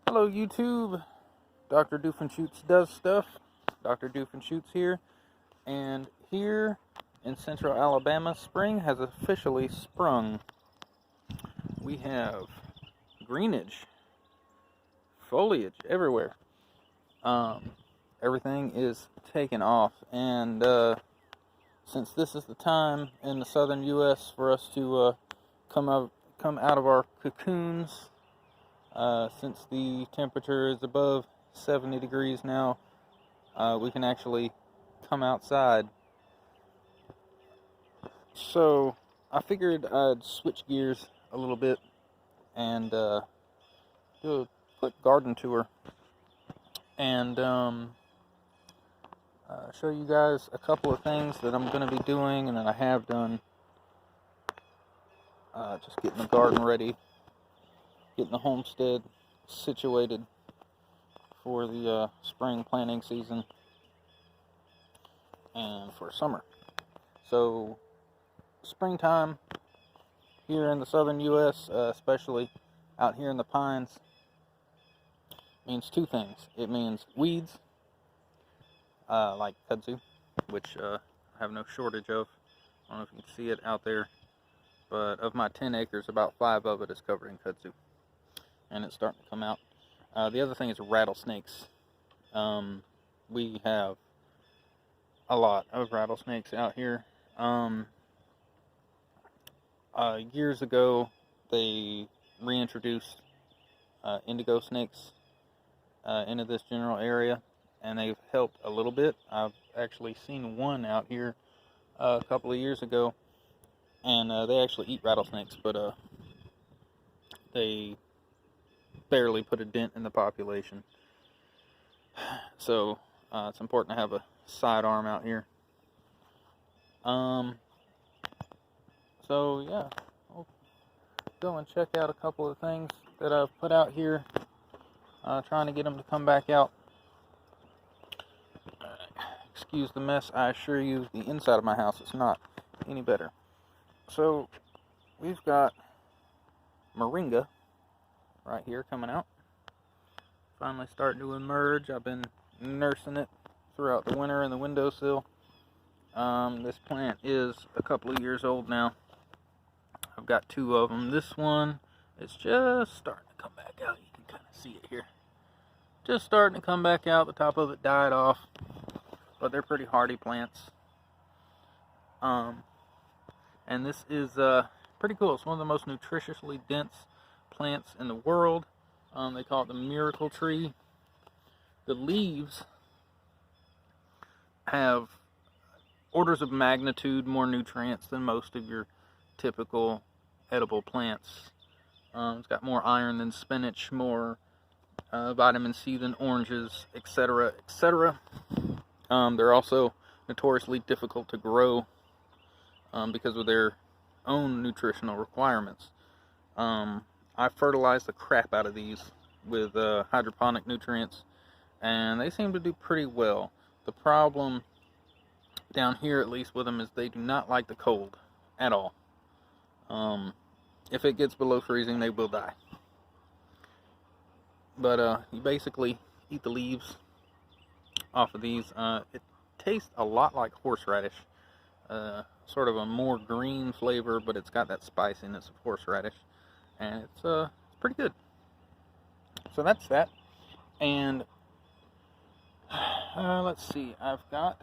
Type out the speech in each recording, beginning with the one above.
Hello YouTube, Dr. Doofenshoots does stuff. Dr. Doofenshoots here, and here in central Alabama, spring has officially sprung. We have greenage, foliage everywhere. Everything is taken off, and since this is the time in the southern U.S. for us to come out of our cocoons, since the temperature is above 70 degrees now, we can actually come outside. So I figured I'd switch gears a little bit and do a quick garden tour and show you guys a couple of things that I'm going to be doing and that I have done. Just getting the garden ready, getting the homestead situated for the spring planting season and for summer. So springtime here in the southern U.S., especially out here in the pines, means two things. It means weeds, like kudzu, which I have no shortage of. I don't know if you can see it out there, but of my 10 acres, about 5 of it is covered in kudzu, and it's starting to come out. The other thing is rattlesnakes. We have a lot of rattlesnakes out here. Years ago, they reintroduced indigo snakes into this general area, and they've helped a little bit. I've actually seen one out here a couple of years ago, and they actually eat rattlesnakes, but they barely put a dent in the population. So it's important to have a sidearm out here. So yeah, I'll go and check out a couple of things that I've put out here, trying to get them to come back out. Excuse the mess. I assure you, the inside of my house is not any better. So we've got moringa right here coming out, finally starting to emerge. I've been nursing it throughout the winter in the windowsill. This plant is a couple of years old now. I've got 2 of them. This one is just starting to come back out. You can kind of see it here. Just starting to come back out. The top of it died off, but they're pretty hardy plants. And this is pretty cool. It's one of the most nutritiously dense plants in the world. They call it the miracle tree. The leaves have orders of magnitude more nutrients than most of your typical edible plants. It's got more iron than spinach, more vitamin C than oranges, etc., etc. They're also notoriously difficult to grow because of their own nutritional requirements. I fertilize the crap out of these with hydroponic nutrients, and they seem to do pretty well. The problem down here, at least with them, is they do not like the cold at all. If it gets below freezing, they will die. But you basically eat the leaves off of these. It tastes a lot like horseradish, sort of a more green flavor, but it's got that spiciness of horseradish, and it's pretty good. So that's that. And let's see, I've got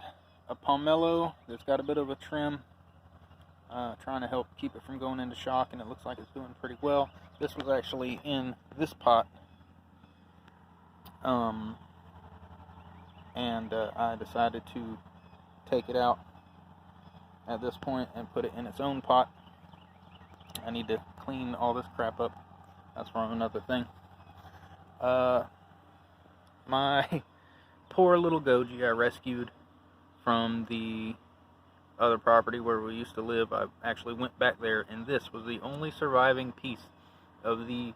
a pomelo that's got a bit of a trim, trying to help keep it from going into shock, and it looks like it's doing pretty well. This was actually in this pot, and I decided to take it out at this point and put it in its own pot. I need to clean all this crap up. That's for another thing. My poor little goji I rescued from the other property where we used to live. I actually went back there, and this was the only surviving piece of the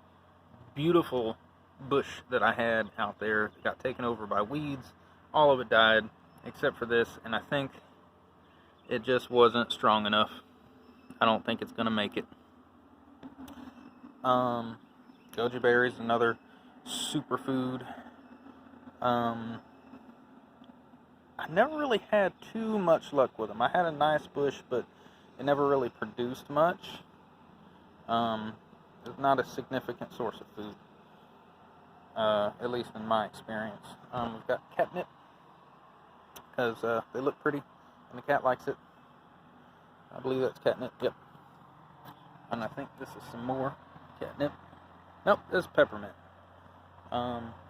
beautiful bush that I had out there. It got taken over by weeds. All of it died except for this, and I think it just wasn't strong enough. I don't think it's gonna make it. Gooseberry is another superfood. I never really had too much luck with them. I had a nice bush, but it never really produced much. It's not a significant source of food, at least in my experience. We've got catnip, because they look pretty, and the cat likes it. I believe that's catnip, yep. And I think this is some more catnip. Nope, this is peppermint.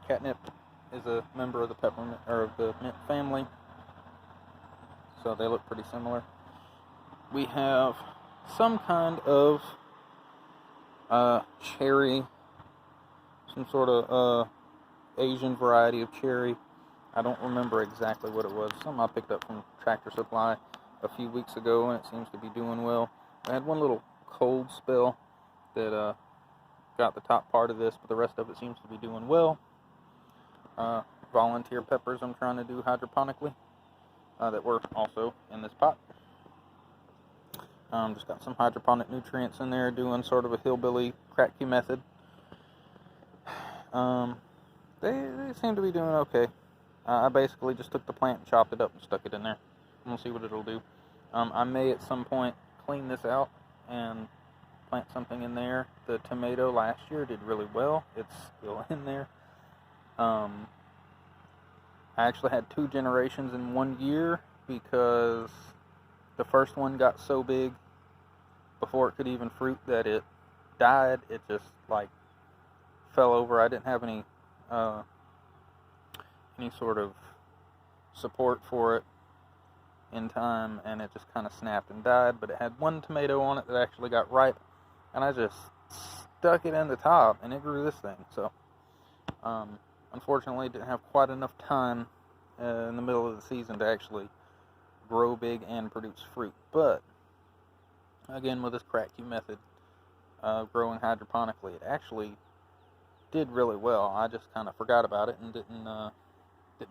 Catnip is a member of the peppermint, or of the mint family, so they look pretty similar. We have some kind of cherry, some sort of Asian variety of cherry. I don't remember exactly what it was. Something I picked up from Tractor Supply a few weeks ago, and it seems to be doing well. I had one little cold spell that got the top part of this, but the rest of it seems to be doing well. Volunteer peppers I'm trying to do hydroponically, that were also in this pot. Just got some hydroponic nutrients in there, doing sort of a hillbilly cracky method. They seem to be doing okay. I basically just took the plant and chopped it up and stuck it in there. We'll see what it'll do. I may at some point clean this out and plant something in there. The tomato last year did really well. It's still in there. I actually had 2 generations in 1 year, because the first one got so big before it could even fruit that it died. It just like fell over. I didn't have any sort of support for it in time, and it just kind of snapped and died. But it had 1 tomato on it that actually got ripe, and I just stuck it in the top, and it grew this thing. So unfortunately, didn't have quite enough time in the middle of the season to actually grow big and produce fruit. But again, with this cracky method of growing hydroponically, it actually did really well. I just kind of forgot about it and didn't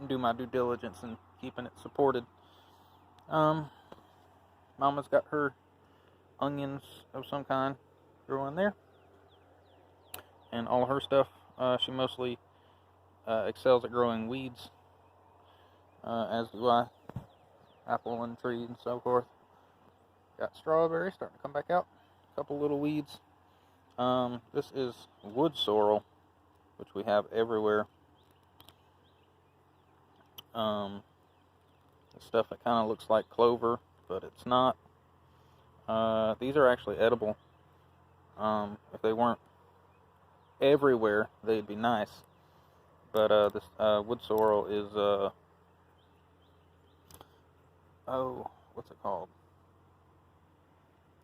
do my due diligence in keeping it supported. Mama's got her onions of some kind growing there, and all her stuff. She mostly excels at growing weeds, as do I. Apple and tree and so forth. Got strawberry starting to come back out. A couple little weeds. This is wood sorrel, which we have everywhere. Stuff that kind of looks like clover, but it's not. These are actually edible. If they weren't everywhere, they'd be nice. But this wood sorrel is what's it called?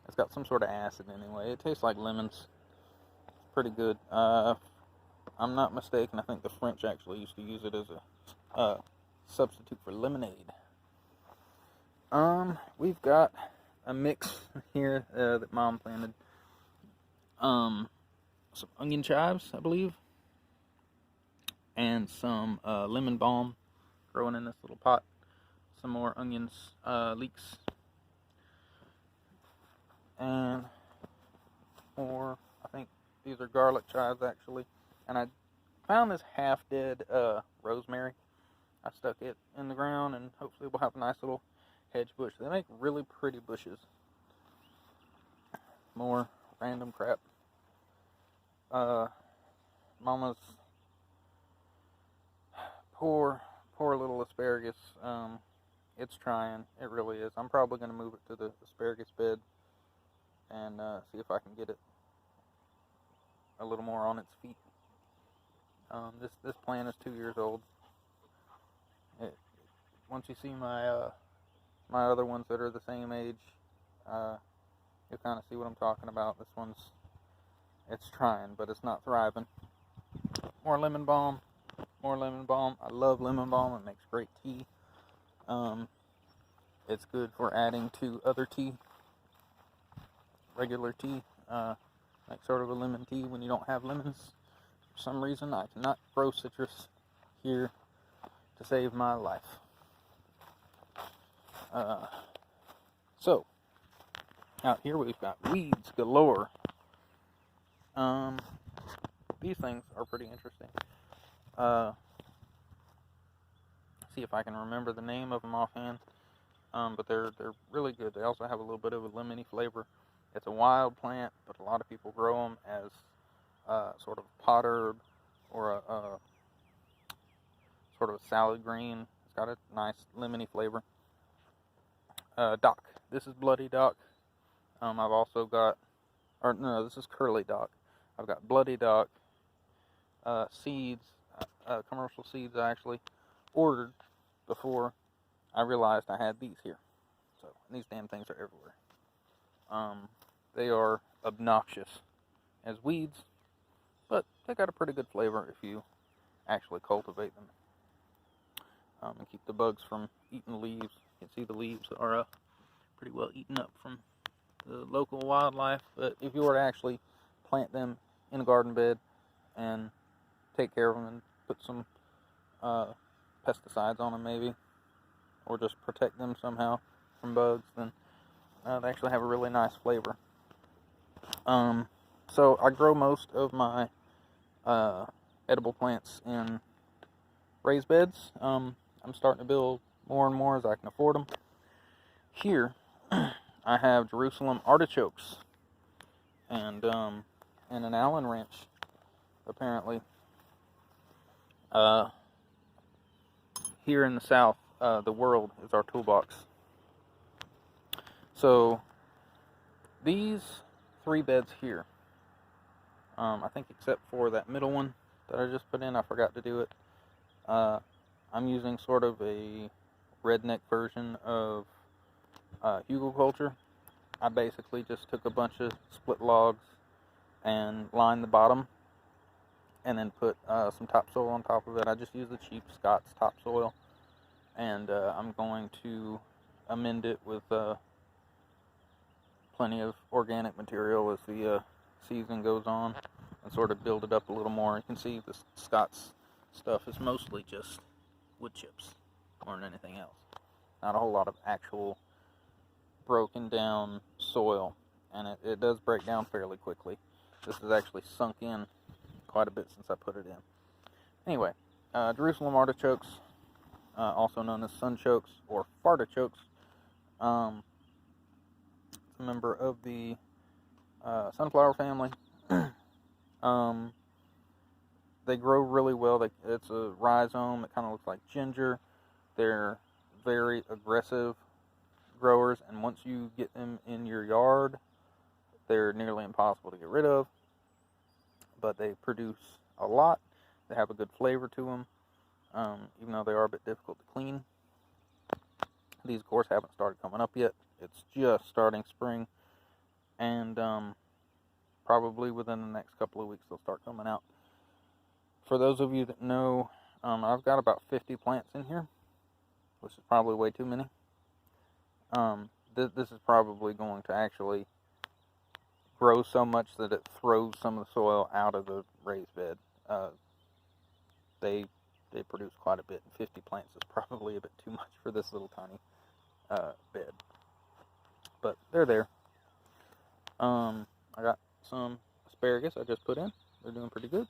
It's got some sort of acid anyway. It tastes like lemons. It's pretty good. If I'm not mistaken, I think the French actually used to use it as a substitute for lemonade. We've got a mix here that Mom planted. Some onion chives, I believe, and some lemon balm growing in this little pot. Some more onions, leeks, and more. I think these are garlic chives actually. And I found this half-dead rosemary. I stuck it in the ground, and hopefully we'll have a nice little hedge bush. They make really pretty bushes. More random crap. Mama's poor little asparagus. It's trying. It really is. I'm probably going to move it to the asparagus bed and see if I can get it a little more on its feet. This plant is 2 years old. Once you see my my other ones that are the same age, you'll kind of see what I'm talking about. This one's, it's trying, but it's not thriving. More lemon balm. More lemon balm. I love lemon balm. It makes great tea. It's good for adding to other tea, regular tea, like sort of a lemon tea when you don't have lemons. For some reason, I cannot grow citrus here to save my life. So, out here we've got weeds galore. these things are pretty interesting. See if I can remember the name of them offhand. But they're really good. They also have a little bit of a lemony flavor. It's a wild plant, but a lot of people grow them as sort of pot herb or a sort of a salad green. It's got a nice lemony flavor. Dock. This is bloody dock. I've also got, or no, this is curly dock. I've got bloody dock seeds, commercial seeds I actually ordered before I realized I had these here. So these damn things are everywhere. They are obnoxious as weeds, but they got a pretty good flavor if you actually cultivate them. And keep the bugs from eating the leaves. You can see the leaves are pretty well eaten up from the local wildlife. But if you were to actually plant them in a garden bed and take care of them and put some pesticides on them maybe, or just protect them somehow from bugs, then they actually have a really nice flavor. So I grow most of my edible plants in raised beds. I'm starting to build more and more as I can afford them. Here, I have Jerusalem artichokes and an Allen wrench, apparently. Here in the South, the world is our toolbox. So these 3 beds here, I think except for that middle one that I just put in, I forgot to do it. I'm using sort of a redneck version of hugelkultur. I basically just took a bunch of split logs and lined the bottom, and then put some topsoil on top of it. I just use the cheap Scott's topsoil, and I'm going to amend it with plenty of organic material as the season goes on, and sort of build it up a little more. You can see the Scott's stuff is mostly just wood chips more than anything else. Not a whole lot of actual broken down soil, and it does break down fairly quickly. This has actually sunk in quite a bit since I put it in. Anyway, Jerusalem artichokes, also known as sunchokes or fartichokes. It's a member of the sunflower family. They grow really well. It's a rhizome. It kind of looks like ginger. They're very aggressive growers, and once you get them in your yard, they're nearly impossible to get rid of. But they produce a lot. They have a good flavor to them, even though they are a bit difficult to clean. These, of course, haven't started coming up yet. It's just starting spring, and probably within the next couple of weeks they'll start coming out. For those of you that know, I've got about 50 plants in here, which is probably way too many. This is probably going to actually grow so much that it throws some of the soil out of the raised bed. They produce quite a bit, and 50 plants is probably a bit too much for this little tiny bed. But they're there. I got some asparagus I just put in. They're doing pretty good.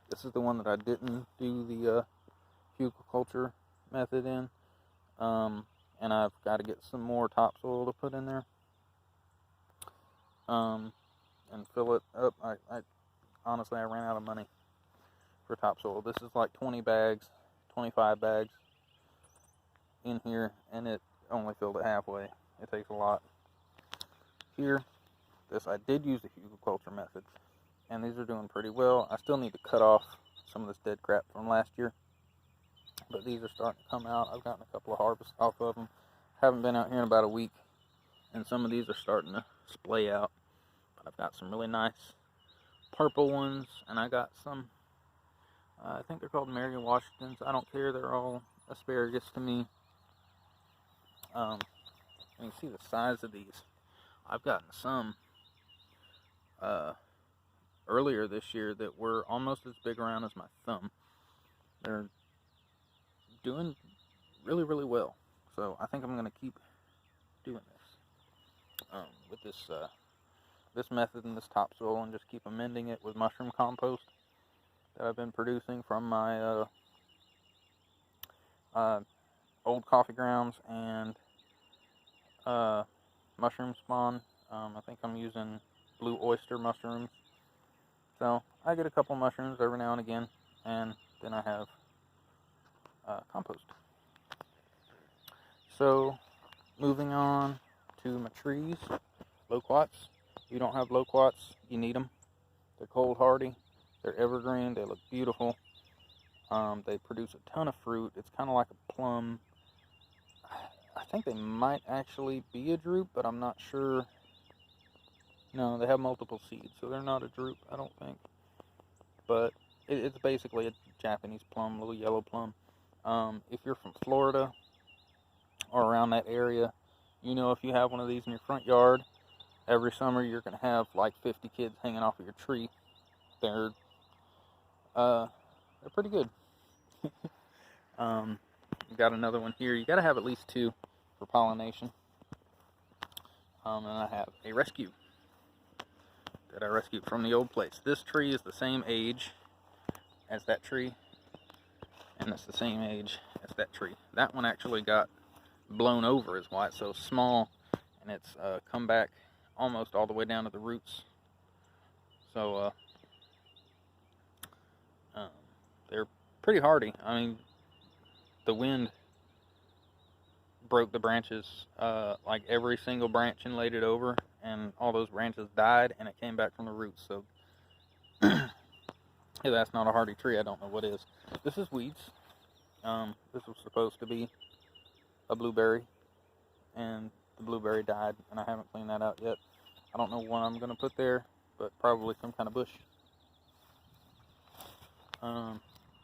This is the one that I didn't do the hugelkultur method in. And I've got to get some more topsoil to put in there. And fill it up. Honestly, I ran out of money for topsoil. This is like 20 bags, 25 bags in here, and it only filled it halfway. It takes a lot. Here, I did use the hugelkultur method, and these are doing pretty well. I still need to cut off some of this dead crap from last year, but these are starting to come out. I've gotten a couple of harvests off of them. Haven't been out here in about a week, and some of these are starting to splay out. But I've got some really nice purple ones, and I got some, I think they're called Mary Washingtons. I don't care, they're all asparagus to me. And you see the size of these. I've gotten some earlier this year that were almost as big around as my thumb. They're doing really, really well. So I think I'm going to keep doing this with this method and this topsoil, and just keep amending it with mushroom compost. that I've been producing from my old coffee grounds and mushroom spawn. I think I'm using blue oyster mushrooms. So I get a couple mushrooms every now and again, and then I have compost. So moving on to my trees, loquats. If you don't have loquats, you need them. They're cold hardy, they're evergreen, they look beautiful. They produce a ton of fruit. It's kind of like a plum. I think they might actually be a drupe, but I'm not sure. No, they have multiple seeds, so they're not a drupe, I don't think. But it's basically a Japanese plum, little yellow plum. If you're from Florida or around that area, you know, if you have one of these in your front yard, every summer you're going to have like 50 kids hanging off of your tree. They're pretty good. Got another one here. You got to have at least 2 for pollination. And I have a rescue that I rescued from the old place. This tree is the same age as that tree, and it's the same age as that tree. That one actually got blown over, is why it's so small, and it's come back almost all the way down to the roots. So they're pretty hardy. I mean, the wind broke the branches, like every single branch, and laid it over, and all those branches died, and it came back from the roots. So if that's not a hardy tree, I don't know what is. This is weeds. This was supposed to be a blueberry, and the blueberry died, and I haven't cleaned that out yet. I don't know what I'm going to put there, but probably some kind of bush.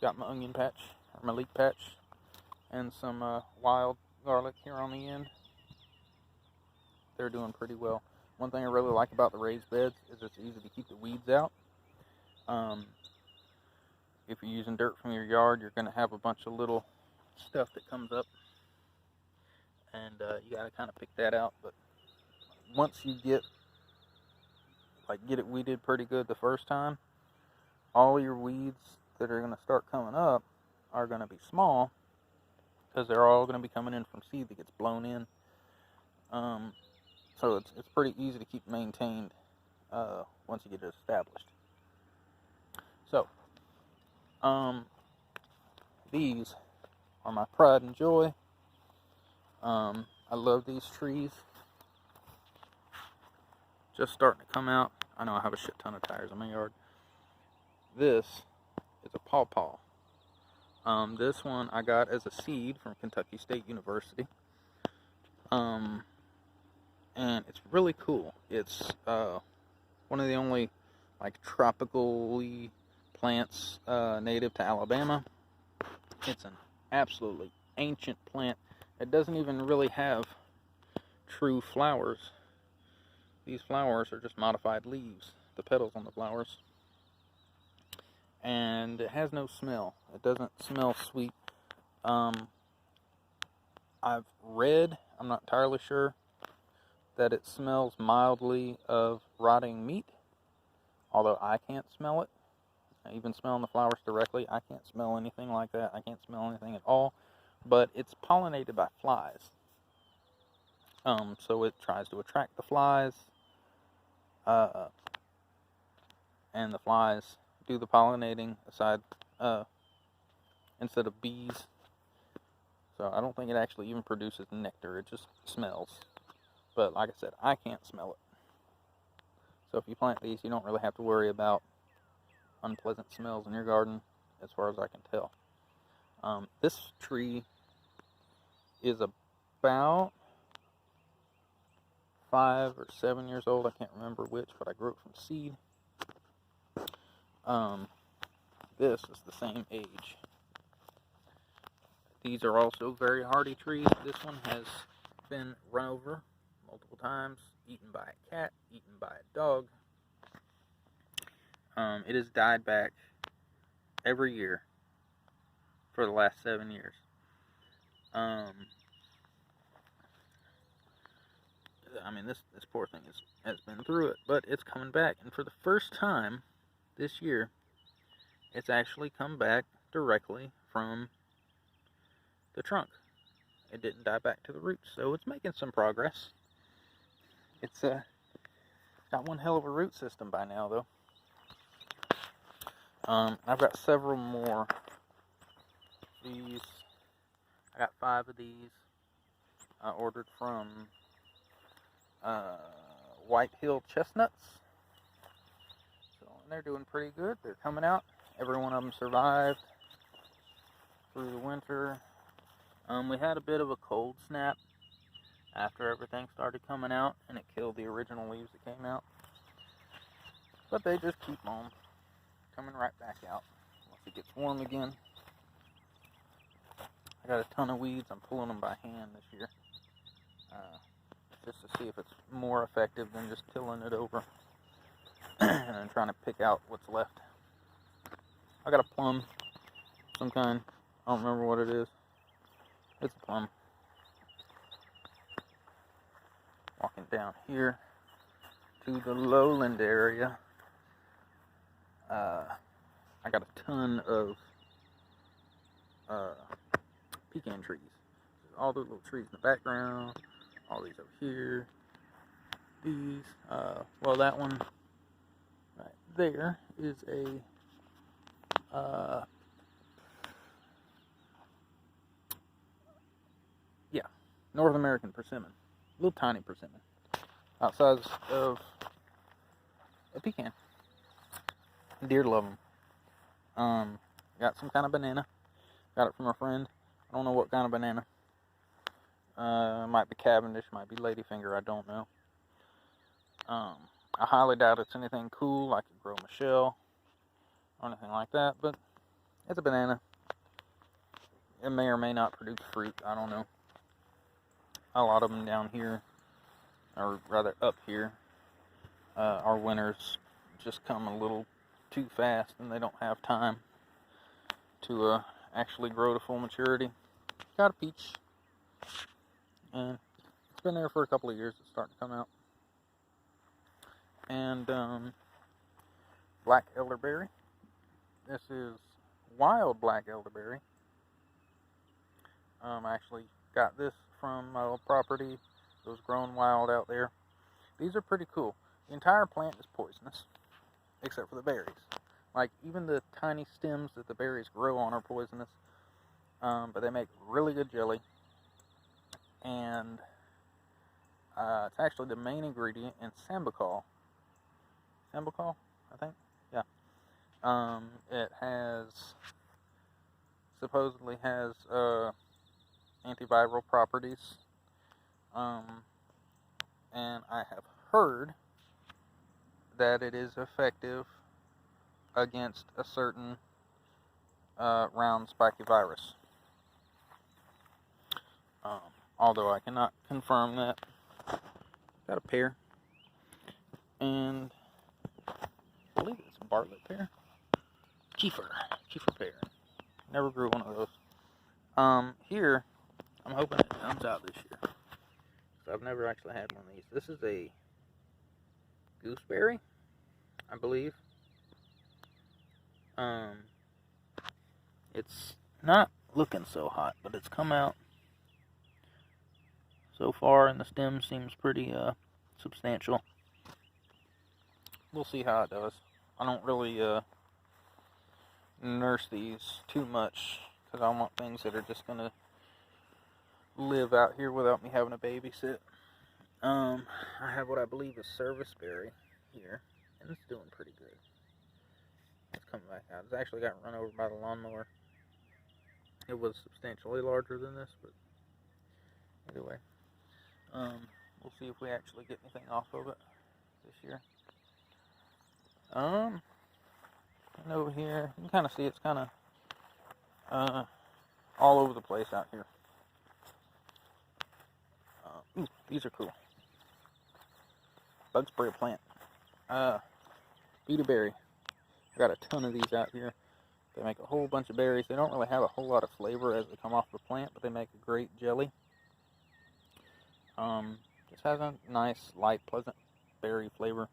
Got my onion patch, or my leek patch, and some wild garlic here on the end. They're doing pretty well. One thing I really like about the raised beds is it's easy to keep the weeds out. If you're using dirt from your yard, you're going to have a bunch of little stuff that comes up, and you got to kind of pick that out. But once you get it weeded pretty good the first time, all your weeds that are going to start coming up are going to be small, because they're all going to be coming in from seed that gets blown in. So it's pretty easy to keep maintained once you get it established. So these are my pride and joy. I love these trees. Just starting to come out. I know I have a shit ton of tires in my yard. This is a Paw Paw. This one I got as a seed from Kentucky State University. And it's really cool. It's one of the only tropically plants native to Alabama. It's an absolutely ancient plant. It doesn't even really have true flowers. These flowers are just modified leaves, the petals on the flowers. And it has no smell. It doesn't smell sweet. I've read, I'm not entirely sure, that it smells mildly of rotting meat, although I can't smell it. Even smelling the flowers directly, I can't smell anything like that. I can't smell anything at all. But it's pollinated by flies. So it tries to attract the flies, and the flies do the pollinating instead of bees. So I don't think it actually even produces nectar. It just smells. But like I said, I can't smell it. So if you plant these, you don't really have to worry about unpleasant smells in your garden, as far as I can tell. This tree is about 5 or 7 years old. I can't remember which, but I grew it from seed. This is the same age. These are also very hardy trees. This one has been run over multiple times, eaten by a cat, eaten by a dog. It has died back every year for the last 7 years. I mean, this poor thing has been through it, but it's coming back. And for the first time this year, it's actually come back directly from the trunk. It didn't die back to the roots, so it's making some progress. It's got one hell of a root system by now, though. I've got several more. These, I got 5 of these. I ordered from White Hill Chestnuts. So they're doing pretty good. They're coming out. Every one of them survived through the winter. We had a bit of a cold snap after everything started coming out, and it killed the original leaves that came out. But they just keep on coming right back out once it gets warm again. I got a ton of weeds. I'm pulling them by hand this year, just to see if it's more effective than just tilling it over and trying to pick out what's left. I got a plum, some kind. I don't remember what it is. It's a plum. Walking down here to the lowland area. I got a ton of pecan trees. There's all the little trees in the background. All these over here. These. Well, that one right there is a North American persimmon. Little tiny persimmon. Outsize of a pecan. Deer love them. Got some kind of banana. Got it from a friend. I don't know what kind of banana. Might be Cavendish, might be ladyfinger, I don't know. I highly doubt it's anything cool like a Gros Michel or anything like that, but it's a banana. It may or may not produce fruit, I don't know. A lot of them down here, or rather up here, our winters just come a little too fast and they don't have time to actually grow to full maturity. Got a peach, and it's been there for a couple of years. It's starting to come out. And black elderberry. This is wild black elderberry. I actually got this from my old property. It was grown wild out there. These are pretty cool. The entire plant is poisonous, except for the berries. Like, even the tiny stems that the berries grow on are poisonous. But they make really good jelly. And it's actually the main ingredient in Sambucol. Sambucol, I think? Yeah. It supposedly has antiviral properties. And I have heard that it is effective against a certain round spiky virus. Although I cannot confirm that. Got a pear. And I believe it's a Bartlett pear. Kefir pear. Never grew one of those. Here, I'm hoping it comes out this year. So I've never actually had one of these. This is a Gooseberry, I believe. It's not looking so hot, but it's come out so far, and the stem seems pretty substantial. We'll see how it does. I don't really nurse these too much because I want things that are just gonna live out here without me having to babysit. I have what I believe is Serviceberry here, and it's doing pretty good. It's coming back out. It's actually got run over by the lawnmower. It was substantially larger than this, but anyway. We'll see if we actually get anything off of it this year. And over here, you can kind of see it's kind of all over the place out here. Ooh, these are cool. Bug spray plant. Beadaberry. I got a ton of these out here. They make a whole bunch of berries. They don't really have a whole lot of flavor as they come off the plant, but they make a great jelly. Just has a nice, light, pleasant berry flavor.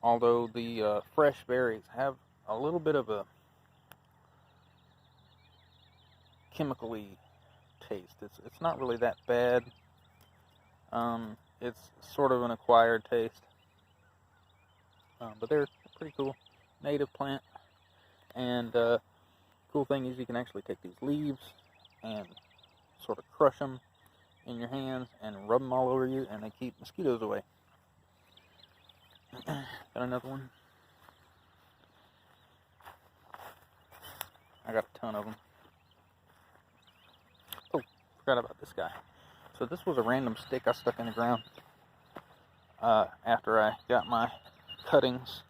although the fresh berries have a little bit of a chemically taste. It's not really that bad. It's sort of an acquired taste, but they're pretty cool. Native plant, and cool thing is you can actually take these leaves and sort of crush them in your hands and rub them all over you, and they keep mosquitoes away. Got another one. I got a ton of them. Oh, forgot about this guy. So this was a random stick I stuck in the ground after I got my cuttings.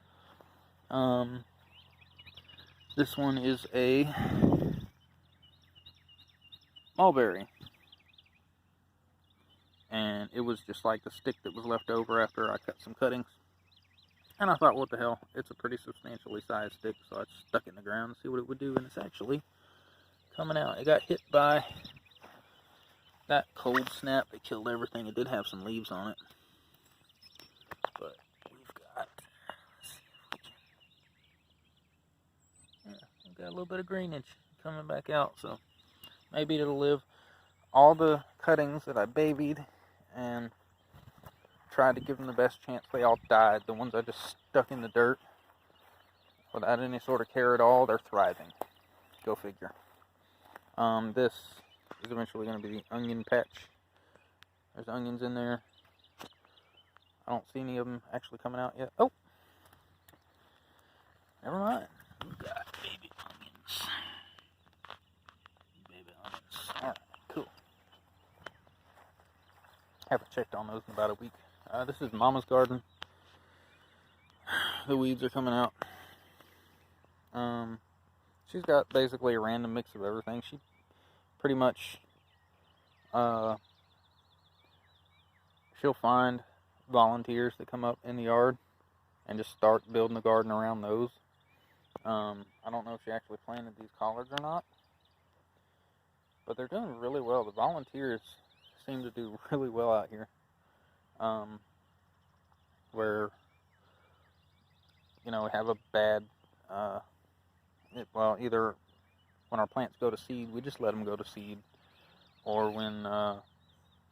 This one is a mulberry, and it was just like the stick that was left over after I cut some cuttings. And I thought, what the hell, it's a pretty substantially sized stick, so I stuck it in the ground to see what it would do, and it's actually coming out. It got hit by that cold snap that killed everything. It did have some leaves on it, but we've got a little bit of greenage coming back out, so maybe it'll live. All the cuttings that I babied and tried to give them the best chance, they all died. The ones I just stuck in the dirt without any sort of care at all, they're thriving. Go figure. This is eventually going to be the onion patch. There's onions in there. I don't see any of them actually coming out yet. Oh! Never mind. We've got baby onions. Baby onions. Alright, cool. Haven't checked on those in about a week. This is Mama's garden. The weeds are coming out. She's got basically a random mix of everything. She pretty much, she'll find volunteers that come up in the yard and just start building the garden around those. I don't know if she actually planted these collards or not, but they're doing really well. The volunteers seem to do really well out here. Where, you know, we have a bad, well, either when our plants go to seed, we just let them go to seed, or when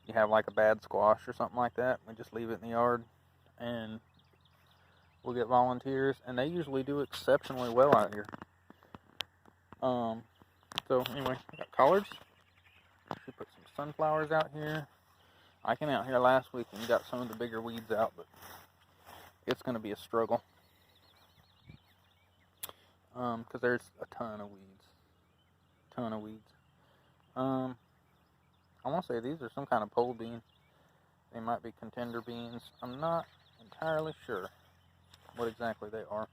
you have like a bad squash or something like that, we just leave it in the yard, and we'll get volunteers, and they usually do exceptionally well out here. So anyway, I got collards. We put some sunflowers out here. I came out here last week and got some of the bigger weeds out, but it's going to be a struggle. Because there's a ton of weeds. I want to say these are some kind of pole bean. They might be contender beans. I'm not entirely sure what exactly they are.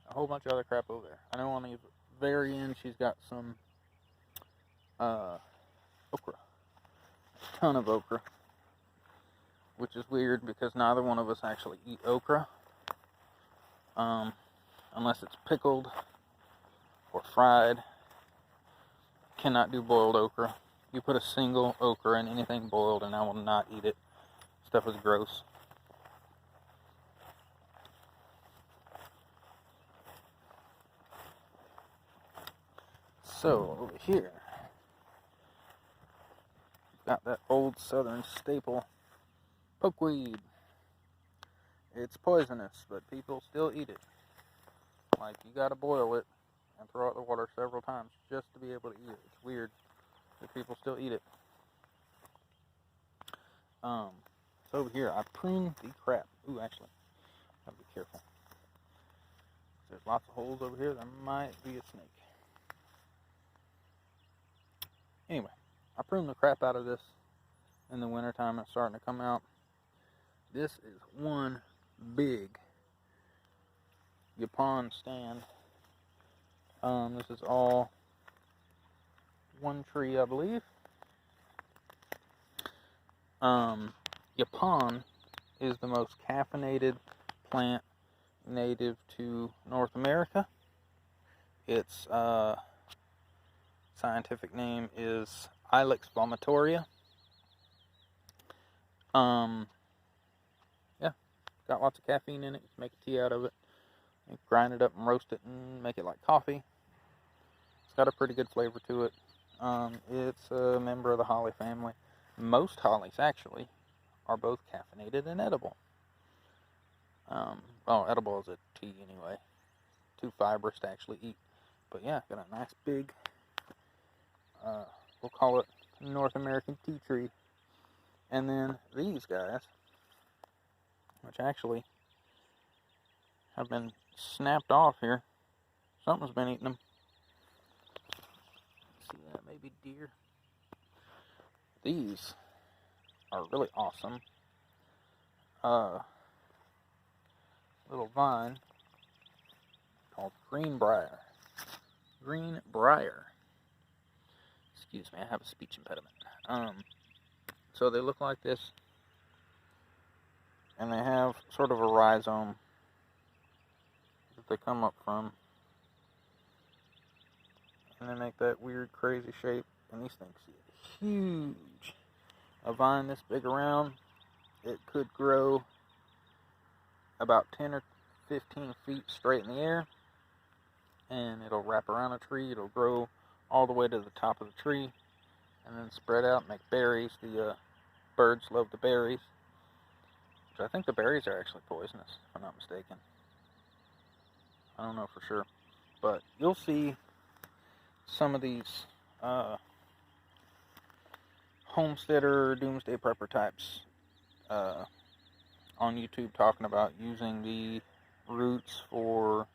A whole bunch of other crap over there. I know on the very end she's got some okra. A ton of okra. Which is weird because neither one of us actually eat okra. Unless it's pickled or fried. Cannot do boiled okra. You put a single okra in anything boiled and I will not eat it. Stuff is gross. So, over here, got that old southern staple, pokeweed. It's poisonous, but people still eat it. Like, you gotta boil it and throw out the water several times just to be able to eat it. It's weird that people still eat it. So over here, I pruned the crap. Ooh, actually, gotta be careful. There's lots of holes over here. There might be a snake. Anyway, I pruned the crap out of this in the wintertime. It's starting to come out. This is one big Yapon stand. This is all one tree, I believe. Yapon is the most caffeinated plant native to North America. Its scientific name is Ilex vomitoria. Yeah, got lots of caffeine in it. You can make a tea out of it. You grind it up and roast it and make it like coffee. It's got a pretty good flavor to it. It's a member of the holly family. Most hollies, actually, are both caffeinated and edible. Well, edible is a tea anyway. Too fibrous to actually eat. But yeah, got a nice big, we'll call it North American tea tree. And then these guys, which actually have been snapped off here. Something's been eating them. See that, maybe deer. These are really awesome. Little vine called greenbrier. Greenbrier. Excuse me, I have a speech impediment. So they look like this, and they have sort of a rhizome that they come up from, and they make that weird, crazy shape. And these things are huge. A vine this big around, it could grow about 10 or 15 feet straight in the air, and it'll wrap around a tree. It'll grow all the way to the top of the tree, and then spread out and make berries. The birds love the berries, which I think the berries are actually poisonous, if I'm not mistaken. I don't know for sure, but you'll see some of these homesteader doomsday prepper types on YouTube talking about using the roots for